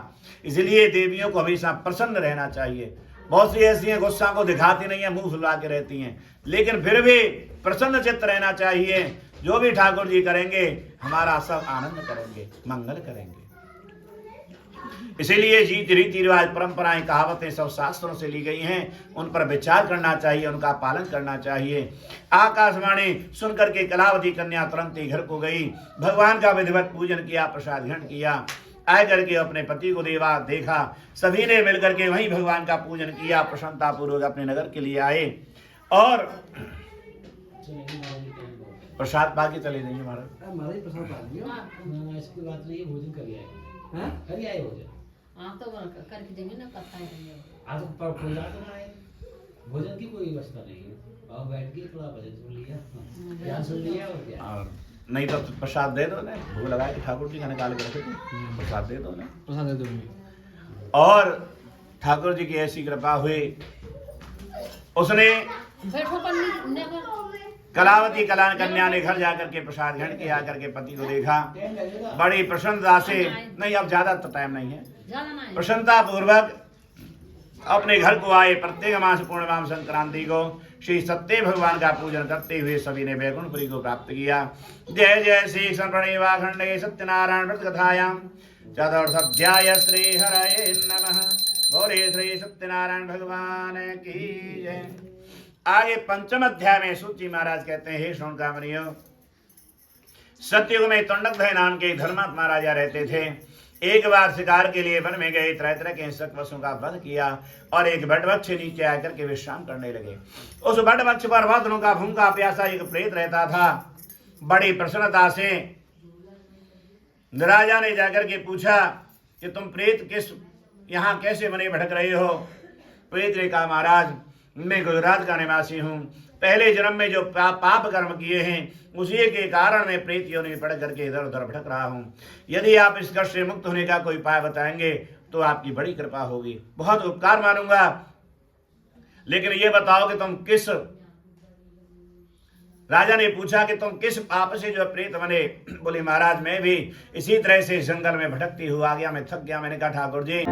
इसलिए देवियों को हमेशा प्रसन्न रहना चाहिए। बहुत सी ऐसी हैं गुस्सा को दिखाती नहीं है, मुंह फुला के रहती हैं, लेकिन फिर भी प्रसन्न चित्त रहना चाहिए। जो भी ठाकुर जी करेंगे हमारा सब आनंद करेंगे, मंगल करेंगे। इसीलिए रीति रिवाज परंपराएं कहावतें सब शास्त्रों से ली गई हैं, उन पर विचार करना चाहिए, उनका पालन करना चाहिए। आकाशवाणी सुनकर के कलावती कन्या तुरंत ही घर को गई, भगवान का विधिवत पूजन किया, प्रसाद ग्रहण किया। आए करके अपने पति को देखा, सभी ने मिलकर के वहीं भगवान का पूजन किया, प्रसन्नता पूर्वक अपने नगर के लिए आए और प्रसाद पा के चले जाइए महाराज। प्रसाद पा लिया इसकी बात नहीं, भोजन कर आए। हां कर आए भोजन। हां तो करके देंगे ना, कथा है आज पर पूजा तो आए, भोजन की कोई व्यवस्था नहीं है। और बैठ के थोड़ा भजन सुन लिया, ध्यान सुन लिया और क्या। और नहीं तो प्रसाद दे दो ना, भोग लगा के ठाकुर जी का निकाल के रखे थे, प्रसाद दे दो ना, प्रसाद दे दो। और ठाकुर जी की ऐसी कृपा हुई, उसने कलावती कलान कन्या ने घर जाकर के प्रसाद ग्रहण किया, करके पति को देखा, बड़ी प्रसन्नता से, नहीं अब ज्यादा तो टाइम नहीं है, प्रसन्नता पूर्वक अपने घर को आए। प्रत्येक मास पूर्णिमा संक्रांति को श्री सत्य भगवान का पूजन करते हुए सभी ने वैकुंठपुरी को प्राप्त किया। जय जय श्री प्रणेवाखंडे सत्यनारायण व्रत कथायां चतुर्थाध्याय श्री हरये नमः। बोले श्री सत्यनारायण भगवान की जय। आगे पंचम अध्याय में सूत जी महाराज कहते हैं, हे श्रवणकामनियों, सतयुग में तुंडकधय नाम के धर्मात्मा राजा रहते थे। एक बार शिकार के लिए वन में गए, तरह तरह के हिंसक पशुओं का वध किया और एक वटवृक्ष से नीचे आकर के विश्राम करने लगे। उस वटवृक्ष पर बहुत दिनों का भूखा प्यासा एक प्रेत रहता था। बड़ी प्रसन्नता से राजा ने जाकर के पूछा कि तुम प्रेत किस यहाँ कैसे बने भटक रहे हो? प्रेत ने कहा, महाराज मैं गुजरात का निवासी हूँ, पहले जन्म में जो पाप कर्म किए हैं उसी के कारण मैं प्रेत योनि में पड़ करके इधर उधर भटक रहा हूँ। यदि आप इस कष्ट से मुक्त होने का कोई उपाय बताएंगे तो आपकी बड़ी कृपा होगी, बहुत उपकार मानूंगा। लेकिन ये बताओ कि तुम किस, राजा ने पूछा कि तुम किस पाप से जो प्रेत बने? बोले, महाराज मैं भी इसी तरह से जंगल में भटकती हुआ आ गया, मैं थक गया। मैंने कहा, ठाकुर जी